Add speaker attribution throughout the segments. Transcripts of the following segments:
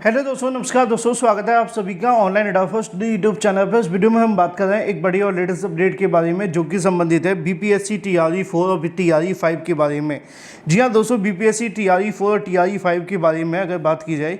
Speaker 1: Hello दोस्तों, नमस्कार दोस्तों, स्वागत है आप सभी का ऑनलाइन अड्डा फर्स्ट यूट्यूब चैनल पर। इस वीडियो में हम बात कर रहे हैं एक बड़ी और लेटेस्ट अपडेट के बारे में जो कि संबंधित है बीपीएससी टीआरई 4 और टीआरई 5 के बारे में। जी हाँ दोस्तों, बीपीएससी टीआरई 4 और टीआरई 5 के बारे में अगर बात की जाए,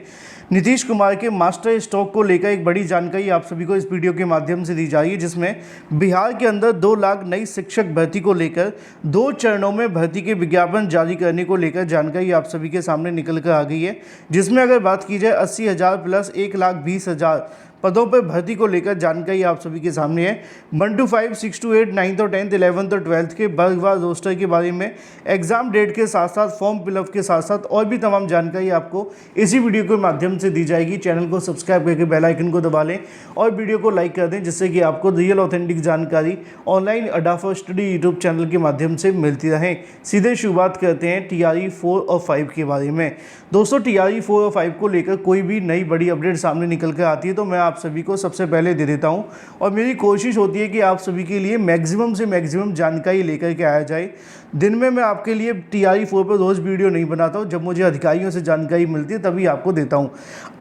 Speaker 1: नीतीश कुमार के मास्टर स्ट्रोक को लेकर एक बड़ी जानकारी आप सभी को इस वीडियो के माध्यम से दी जा रही है, जिसमें बिहार के अंदर 2 लाख नई शिक्षक भर्ती को लेकर 2 चरणों में भर्ती के विज्ञापन जारी करने को लेकर जानकारी आप सभी के सामने निकल कर आ गई है। जिसमें अगर बात की जाए 80,000 प्लस 1,20,000 पदों पर भर्ती को लेकर जानकारी आप सभी के सामने है। 1 to 5, 6 to 8, 9th और 10th, 11th और 12th के वर्गवार रोस्टर के बारे में, एग्जाम डेट के साथ साथ फॉर्म फिलअप के साथ साथ और भी तमाम जानकारी आपको इसी वीडियो के माध्यम से दी जाएगी। चैनल को सब्सक्राइब करके बेल आइकन को दबा लें और वीडियो को लाइक कर दें, जिससे कि आपको रियल ऑथेंटिक जानकारी ऑनलाइन अड्डा फॉर स्टडी यूट्यूब चैनल के माध्यम से मिलती रहे। सीधे शुरुआत करते हैं टीआरई 4 और 5 के बारे में। दोस्तों, टीआरई 4 और 5 को लेकर कोई भी नई बड़ी अपडेट सामने निकल कर आती है तो मैं आप सभी को सबसे पहले दे देता हूं, और मेरी कोशिश होती है कि आप सभी के लिए मैक्सिमम से मैक्सिमम जानकारी लेकर के आया जाए। दिन में मैं आपके लिए टीआरई 4 पर रोज़ वीडियो नहीं बनाता हूं, जब मुझे अधिकारियों से जानकारी मिलती है तभी आपको देता हूं।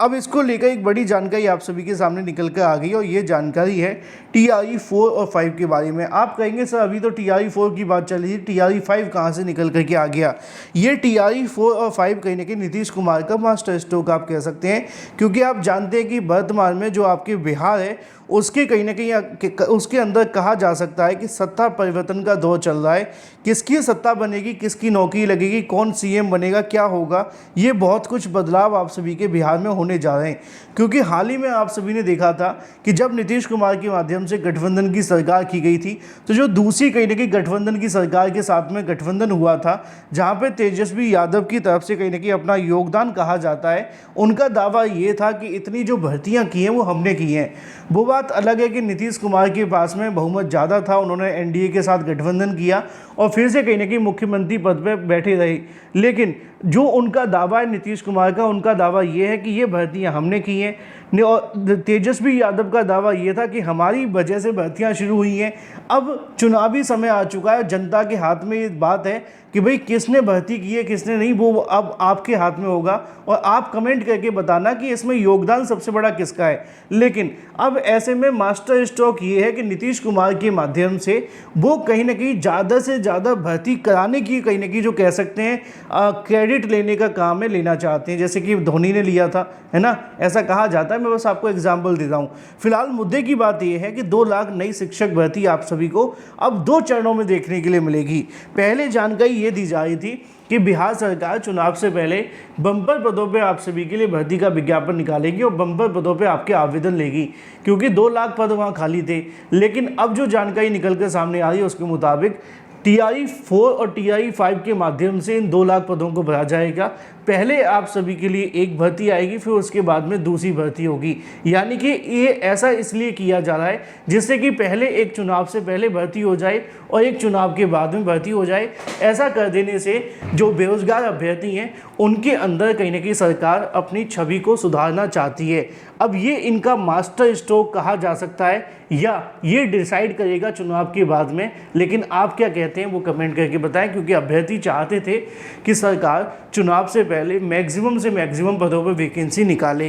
Speaker 1: अब इसको लेकर एक बड़ी जानकारी आप सभी के सामने निकल कर आ गई, और ये जानकारी है टीआरई 4 और 5 के बारे में। आप कहेंगे सर अभी तो टीआरई 4 की बात चल रही है, टीआरई 5 कहाँ से निकल करके आ गया? ये टीआरई 4 और 5 कहीं ना कहीं नीतीश कुमार का मास्टर स्ट्रोक आप कह सकते हैं, क्योंकि आप जानते हैं कि वर्तमान में जो आपके बिहार है उसके कहीं ना कहीं उसके अंदर कहा जा सकता है कि सत्ता परिवर्तन का दौर चल रहा है। किसकी सत्ता बनेगी, किसकी नौकरी लगेगी, कौन सीएम बनेगा, क्या होगा, ये बहुत कुछ बदलाव आप सभी के बिहार में होने जा रहे हैं। क्योंकि हाल ही में आप सभी ने देखा था कि जब नीतीश कुमार के माध्यम से गठबंधन की सरकार की गई थी, तो जो दूसरी कहीं ना कहीं गठबंधन की सरकार के साथ में गठबंधन हुआ था, जहाँ पर तेजस्वी यादव की तरफ से कहीं ना कहीं अपना योगदान कहा जाता है, उनका दावा ये था कि इतनी जो भर्तियाँ की हैं वो हमने की हैं। वो बात अलग है कि नीतीश कुमार के पास में बहुमत ज़्यादा था, उन्होंने एनडीए के साथ गठबंधन किया और फिर से कहीं ना कहीं मुख्यमंत्री पद पर बैठे रहे। लेकिन जो उनका दावा है नीतीश कुमार का, उनका दावा ये है कि ये भर्तियां हमने की हैं, और तेजस्वी यादव का दावा ये था कि हमारी वजह से भर्तियां शुरू हुई हैं। अब चुनावी समय आ चुका है, जनता के हाथ में ये बात है कि भाई किसने भर्ती की है किसने नहीं, वो अब आपके हाथ में होगा, और आप कमेंट करके बताना कि इसमें योगदान सबसे बड़ा किसका है। लेकिन अब ऐसे में मास्टर स्ट्रोक ये है कि नीतीश कुमार के माध्यम से वो कहीं ना कहीं ज़्यादा से ज़्यादा भर्ती कराने की कहीं ना कहीं जो कह सकते हैं क्रेडिट लेने का काम है, लेना चाहते हैं, जैसे कि धोनी ने लिया था, है ना, ऐसा कहा जाता है। मैं बस आपको एग्जाम्पल देता हूँ। फिलहाल मुद्दे की बात यह है कि 2 लाख नई शिक्षक भर्ती आप सभी को अब 2 चरणों में देखने के लिए मिलेगी। पहले जानकारी ये दी जा रही थी कि बिहार सरकार चुनाव से पहले बम्पर पदों पे आप सभी के लिए भर्ती का विज्ञापन निकालेगी और बम्पर पदों पे आपके आवेदन लेगी, क्योंकि 2 लाख पद वहाँ खाली थे। लेकिन अब जो जानकारी निकल कर सामने आ रही है उसके मुताबिक टीआरई 4 और टीआरई 5 के माध्यम से इन 2 लाख पदों को भरा जाएगा। पहले आप सभी के लिए एक भर्ती आएगी, फिर उसके बाद में दूसरी भर्ती होगी। यानी कि ये ऐसा इसलिए किया जा रहा है जिससे कि पहले एक चुनाव से पहले भर्ती हो जाए और एक चुनाव के बाद में भर्ती हो जाए। ऐसा कर देने से जो बेरोजगार अभ्यर्थी हैं उनके अंदर कहीं ना कहीं सरकार अपनी छवि को सुधारना चाहती है। अब ये इनका मास्टर स्ट्रोक कहा जा सकता है, या ये डिसाइड करेगा चुनाव के बाद में। लेकिन आप क्या कहते हैं वो कमेंट करके बताएं, क्योंकि अभ्यर्थी चाहते थे कि सरकार चुनाव से पहले मैक्सिमम से मैक्सिमम पदों पर वैकेंसी निकाले।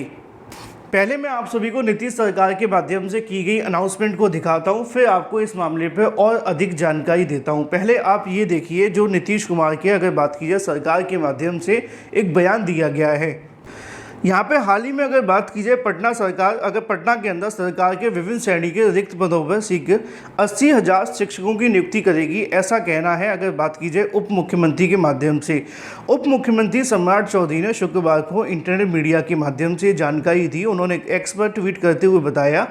Speaker 1: पहले मैं आप सभी को नीतीश सरकार के माध्यम से की गई अनाउंसमेंट को दिखाता हूं, फिर आपको इस मामले पर और अधिक जानकारी देता हूं। पहले आप ये देखिए, जो नीतीश कुमार की अगर बात की जाए सरकार के माध्यम से एक बयान दिया गया है। यहाँ पे हाल ही में अगर बात की जाए, पटना सरकार अगर पटना के अंदर सरकार के विभिन्न श्रेणी के रिक्त पदों पर शीघ्र 80,000 शिक्षकों की नियुक्ति करेगी, ऐसा कहना है अगर बात की जाए उप मुख्यमंत्री के माध्यम से। उप मुख्यमंत्री सम्राट चौधरी ने शुक्रवार को इंटरनेट मीडिया के माध्यम से जानकारी दी। उन्होंने एक एक्सपर्ट ट्वीट करते हुए बताया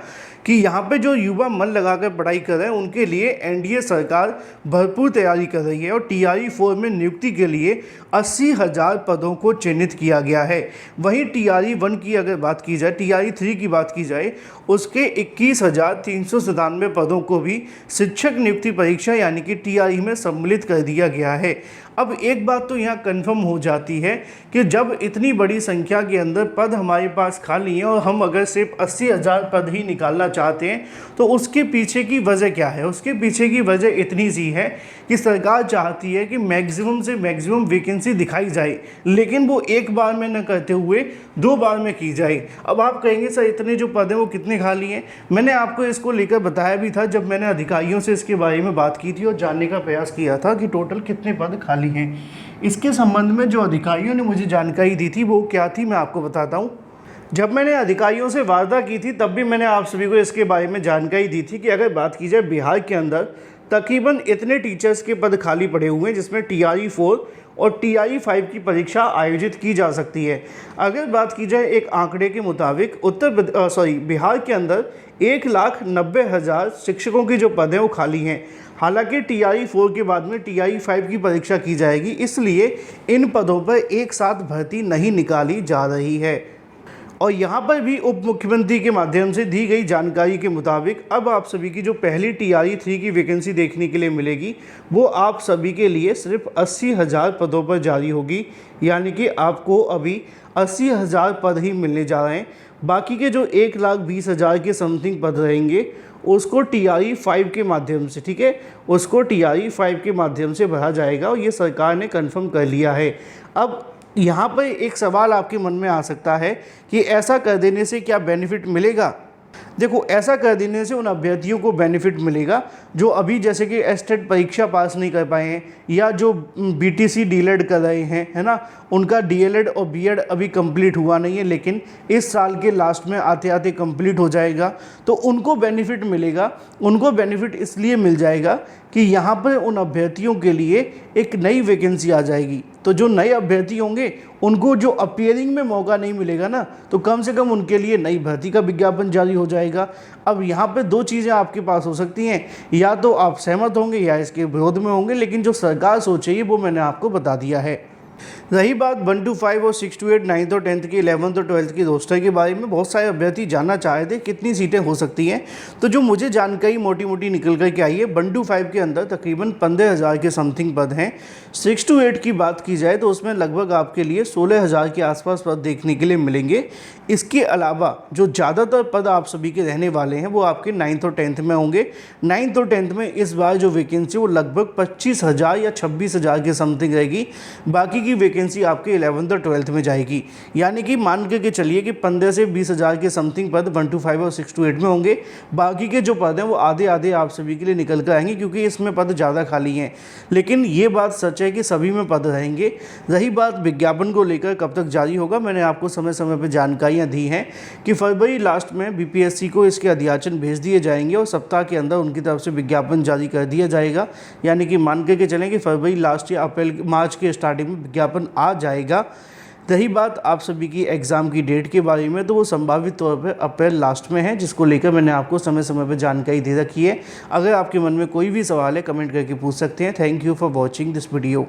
Speaker 1: कि यहाँ पे जो युवा मन लगाकर पढ़ाई कर रहे हैं उनके लिए एनडीए सरकार भरपूर तैयारी कर रही है, और टीआरई 4 में नियुक्ति के लिए 80,000 पदों को चिन्हित किया गया है। वहीं टीआरई 1 की अगर बात की जाए, टीआरई 3 की बात की जाए, उसके 21,397 पदों को भी शिक्षक नियुक्ति परीक्षा यानी कि टीआरई में सम्मिलित कर दिया गया है। अब एक बात तो यहाँ कंफर्म हो जाती है कि जब इतनी बड़ी संख्या के अंदर पद हमारे पास खाली हैं और हम अगर सिर्फ 80,000 पद ही निकालना चाहते हैं तो उसके पीछे की वजह क्या है? उसके पीछे की वजह इतनी सी है कि सरकार चाहती है कि मैक्सिमम से मैक्सिमम वैकेंसी दिखाई जाए, लेकिन वो एक बार में न करते हुए 2 बार में की जाए। अब आप कहेंगे सर इतने जो पद हैं वो कितने खाली हैं? मैंने आपको इसको लेकर बताया भी था जब मैंने अधिकारियों से इसके बारे में बात की थी और जानने का प्रयास किया था कि टोटल कितने पद खाली हैं। इसके संबंध में जो अधिकारियों ने मुझे जानकारी दी थी वो क्या थी, मैं आपको बताता हूँ। जब मैंने अधिकारियों से वार्ता की थी तब भी मैंने आप सभी को इसके बारे में जानकारी दी थी कि अगर बात की जाए बिहार के अंदर तकरीबन इतने टीचर्स के पद खाली पड़े हुए हैं जिसमें TRE 4 और TRE 5 की परीक्षा आयोजित की जा सकती है। अगर बात की जाए एक आंकड़े के मुताबिक बिहार के अंदर 1,90,000 शिक्षकों की जो पद हैं वो खाली हैं। हालांकि TRE 4 के बाद में TRE 5 की परीक्षा की जाएगी, इसलिए इन पदों पर एक साथ भर्ती नहीं निकाली जा रही है। और यहाँ पर भी उप मुख्यमंत्री के माध्यम से दी गई जानकारी के मुताबिक अब आप सभी की जो पहली TRE 3 की वैकेंसी देखने के लिए मिलेगी वो आप सभी के लिए सिर्फ 80,000 पदों पर जारी होगी, यानी कि आपको अभी 80,000 पद ही मिलने जा रहे हैं। बाकी के जो 1,20,000 के समथिंग पद रहेंगे उसको TRE 5 के माध्यम से, ठीक है, उसको TRE 5 के माध्यम से भरा जाएगा और ये सरकार ने कन्फर्म कर लिया है। अब यहाँ पर एक सवाल आपके मन में आ सकता है कि ऐसा कर देने से क्या बेनिफिट मिलेगा? देखो, ऐसा कर देने से उन अभ्यर्थियों को बेनिफिट मिलेगा जो अभी जैसे कि एस्टेट परीक्षा पास नहीं कर पाए हैं या जो BTC DLED कर रहे हैं, है ना, उनका DLED और BEd अभी कंप्लीट हुआ नहीं है लेकिन इस साल के लास्ट में आते आते कंप्लीट हो जाएगा, तो उनको बेनिफिट मिलेगा। उनको बेनिफिट इसलिए मिल जाएगा कि यहाँ पर उन अभ्यर्थियों के लिए एक नई वैकेंसी आ जाएगी। तो जो नए अभ्यर्थी होंगे उनको जो अपीयरिंग में मौका नहीं मिलेगा ना, तो कम से कम उनके लिए नई भर्ती का विज्ञापन जारी हो जाएगा। अब यहाँ पे 2 चीज़ें आपके पास हो सकती हैं, या तो आप सहमत होंगे या इसके विरोध में होंगे, लेकिन जो सरकार सोचेगी वो मैंने आपको बता दिया है। रही बात 1 to 5 और 6 to 8 9th और 10th की 11th और 12th की रोस्टर के बारे में, बहुत सारे अभ्यर्थी जानना चाह रहे थे कितनी सीटें हो सकती हैं। तो जो मुझे जानकारी मोटी मोटी निकल कर के आई है, 1 to 5 के अंदर तकरीबन 15,000 के समथिंग पद हैं। 6 to 8 की बात की जाए तो उसमें लगभग आपके लिए 16,000 के आसपास पद देखने के लिए मिलेंगे। इसके अलावा जो ज़्यादातर पद आप सभी के रहने वाले हैं वो आपके 9th और 10th में होंगे। 9th और 10th में इस बार जो वैकेंसी वो लगभग 25,000 या 26,000 के समथिंग रहेगी। बाकी की वैकेंसी आपके 11th और 12th में जाएगी, यानी कि मान के चलिए कि 15 से 20,000 के समथिंग पद 1 to 5 और 6 to 8 में होंगे। बाकी के जो पद हैं वो आधे आधे आप सभी के लिए निकल कर आएंगे क्योंकि इसमें पद ज़्यादा खाली हैं। लेकिन ये बात सच है कि सभी में पद रहेंगे। रही बात विज्ञापन को लेकर कब तक जारी होगा, मैंने आपको समय समय पर जानकारियाँ दी हैं कि फरवरी लास्ट में BPSC को इसके अध्याचन भेज दिए जाएंगे और सप्ताह के अंदर उनकी तरफ से विज्ञापन जारी कर दिया जाएगा। यानी कि मान के चलें कि फरवरी लास्ट या मार्च के स्टार्टिंग में विज्ञापन आ जाएगा। रही बात आप सभी की एग्ज़ाम की डेट के बारे में, तो वो संभावित तौर पर अप्रैल लास्ट में है, जिसको लेकर मैंने आपको समय समय पर जानकारी दे रखी है। अगर आपके मन में कोई भी सवाल है कमेंट करके पूछ सकते हैं। Thank you for watching this video.